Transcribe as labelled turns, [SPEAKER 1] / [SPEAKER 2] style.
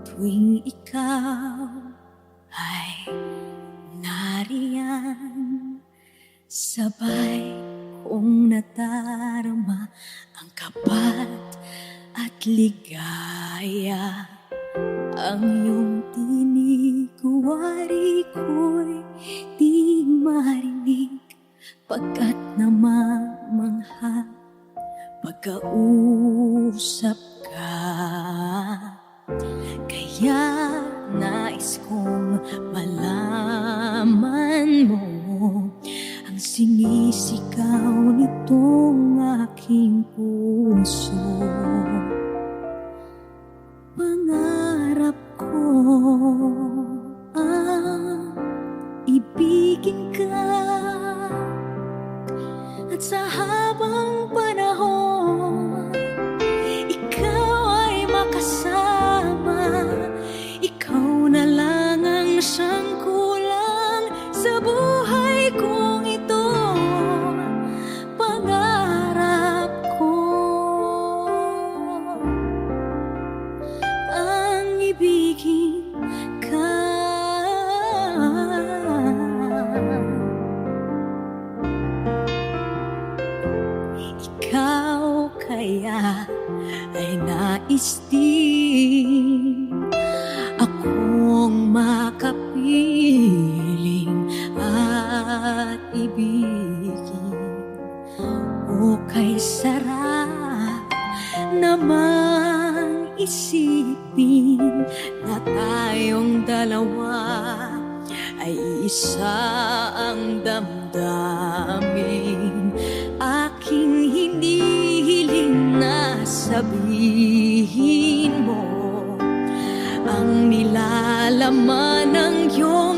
[SPEAKER 1] Tuwing ikaw ay nariyan, sabay kong nadarama ang kapat at ligaya. Ang iyong tinig, wari ko'y di marinig, pagkat namamangha pagkausap ka. Kaya nais kong malaman mo ang sinisigaw nitong aking puso. Pangarap ko ang ibigin ka, at sa habang panahon ikaw ay makasama. Ikaw na lang ang siyang kulang sa buhay kong ito. Pangarap ko ang ibigin ka. Ikaw kaya ay nais din akong makapiling at ibigin. O kay sarap naman isipin na tayong dalawa ay isa ang damdamin. Aking hinihiling na sabihin mo ang nilalaman ng iyong